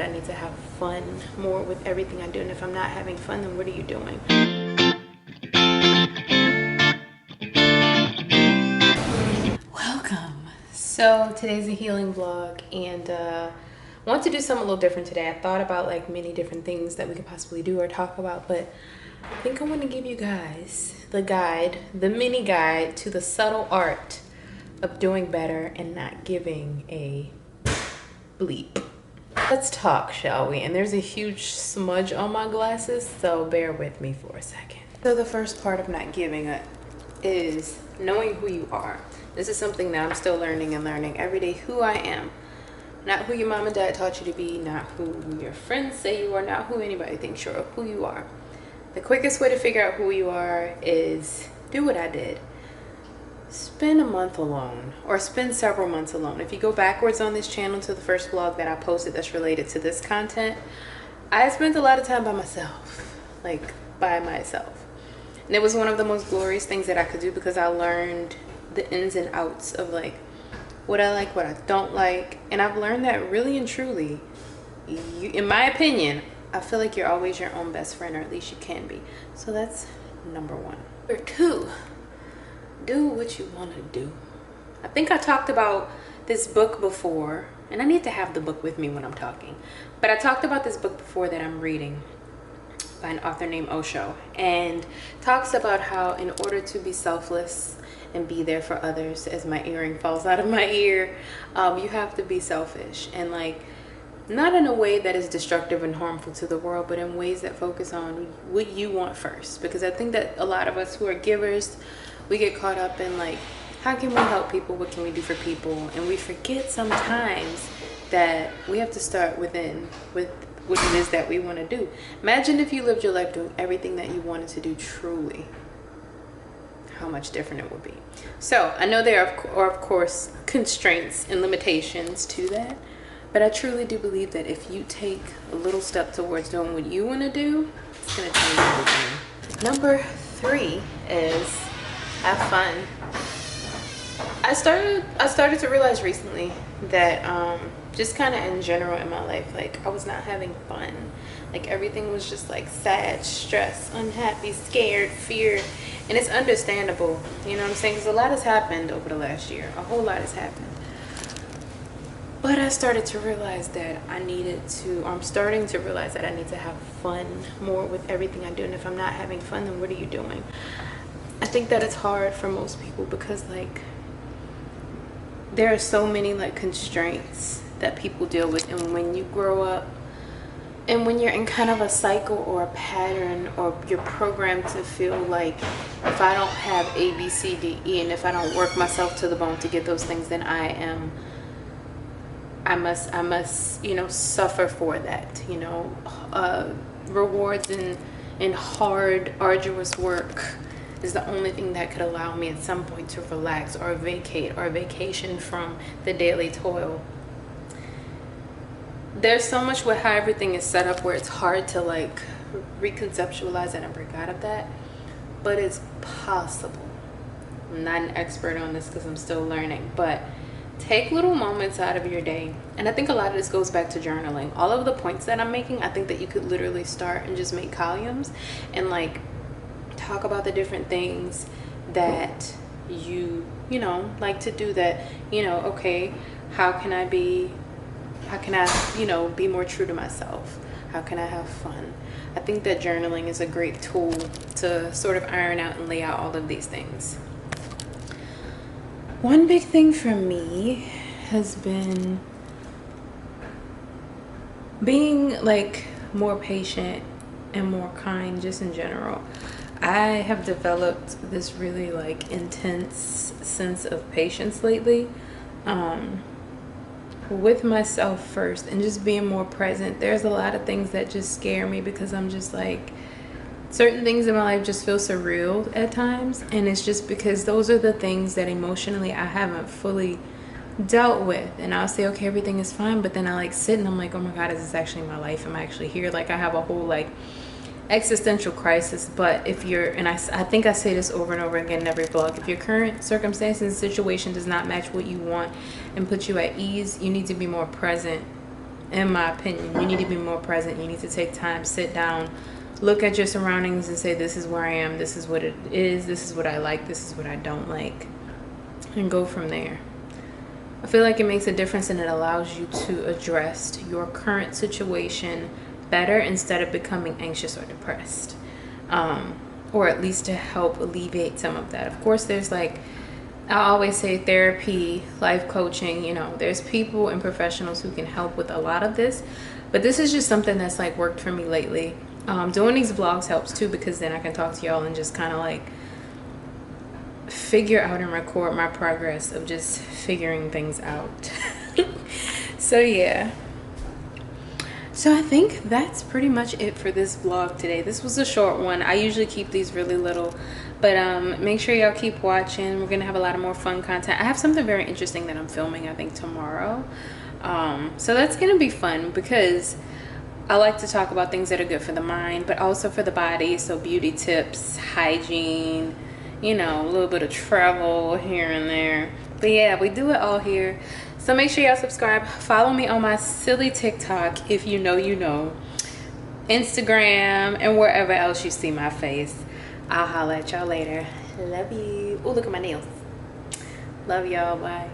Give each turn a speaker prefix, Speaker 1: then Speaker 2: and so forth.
Speaker 1: I need to have fun more with everything I do, and if I'm not having fun, then what are you doing? Welcome. So today's a healing vlog, and I want to do something a little different today. I thought about like many different things that we could possibly do or talk about, but I think I want to give you guys the mini guide to the subtle art of doing better and not giving a bleep. Let's talk, shall we? And there's a huge smudge on my glasses, so bear with me for a second. So the first part of not giving it is knowing who you are. This is something that I'm still learning every day, who I am. Not who your mom and dad taught you to be, not who your friends say you are, not who anybody thinks you're, who you are. The quickest way to figure out who you are is do what I did. Spend a month alone, or spend several months alone. If you go backwards on this channel to the first vlog that I posted that's related to this content, I spent a lot of time by myself, like by myself. And it was one of the most glorious things that I could do because I learned the ins and outs of like what I like, what I don't like. And I've learned that really and truly, in my opinion, I feel like you're always your own best friend, or at least you can be. So that's number one. Number two, do what you want to do. I think I talked about this book before, and I need to have the book with me when I'm talking, but I talked about this book before that I'm reading by an author named Osho, and talks about how in order to be selfless and be there for others, as my earring falls out of my ear, you have to be selfish, and like not in a way that is destructive and harmful to the world, but in ways that focus on what you want first. Because I think that a lot of us who are givers, we get caught up in like, how can we help people? What can we do for people? And we forget sometimes that we have to start within with what it is that we want to do. Imagine if you lived your life doing everything that you wanted to do truly, how much different it would be. So I know there are of course constraints and limitations to that, but I truly do believe that if you take a little step towards doing what you want to do, it's going to change everything. Number three is have fun. I started to realize recently that just kind of in general in my life, like I was not having fun. Like everything was just like sad, stressed, unhappy, scared, feared. And it's understandable, you know what I'm saying? Because a lot has happened over the last year. A whole lot has happened. But I started to realize that I'm starting to realize that I need to have fun more with everything I do. And if I'm not having fun, then what are you doing? I think that it's hard for most people because like there are so many like constraints that people deal with, and when you grow up and when you're in kind of a cycle or a pattern, or you're programmed to feel like if I don't have A, B, C, D, E, and if I don't work myself to the bone to get those things, then I must, you know, suffer for that, you know, rewards and hard, arduous work is the only thing that could allow me at some point to relax or vacate or vacation from the daily toil. There's so much with how everything is set up where it's hard to like reconceptualize it and break out of that, but it's possible. I'm not an expert on this because I'm still learning, but take little moments out of your day. And I think a lot of this goes back to journaling. All of the points that I'm making, I think that you could literally start and just make columns and like talk about the different things that you know like to do, that you know, okay, how can I you know, be more true to myself? How can I have fun? I think that journaling is a great tool to sort of iron out and lay out all of these things. One big thing for me has been being like more patient and more kind just in general. I have developed this really like intense sense of patience lately, with myself first, and just being more present. There's a lot of things that just scare me because I'm just like, certain things in my life just feel surreal at times, and it's just because those are the things that emotionally I haven't fully dealt with. And I'll say, okay, everything is fine, but then I like sit and I'm like, oh my god, is this actually my life? Am I actually here? Like I have a whole like existential crisis. But if you're, and I think I say this over and over again in every vlog, if your current circumstance and situation does not match what you want and put you at ease, you need to be more present in my opinion. You need to be more present. You need to take time, sit down, look at your surroundings and say, this is where I am, this is what it is, this is what I like, this is what I don't like, and go from there. I feel like it makes a difference, and it allows you to address your current situation better instead of becoming anxious or depressed, or at least to help alleviate some of that. Of course, there's like, I always say, therapy, life coaching, you know, there's people and professionals who can help with a lot of this, but this is just something that's like worked for me lately. Doing these vlogs helps too, because then I can talk to y'all and just kind of like figure out and record my progress of just figuring things out. So yeah, so I think that's pretty much it for this vlog today. This was a short one. I usually keep these really little, but make sure y'all keep watching. We're gonna have a lot of more fun content. I have something very interesting that I'm filming, I think tomorrow, so that's gonna be fun, because I like to talk about things that are good for the mind but also for the body. So beauty tips, hygiene, you know, a little bit of travel here and there. But yeah, we do it all here. So make sure y'all subscribe. Follow me on my silly TikTok, if you know you know, Instagram, and wherever else you see my face. I'll holla at y'all later. Love you. Oh, look at my nails. Love y'all. Bye.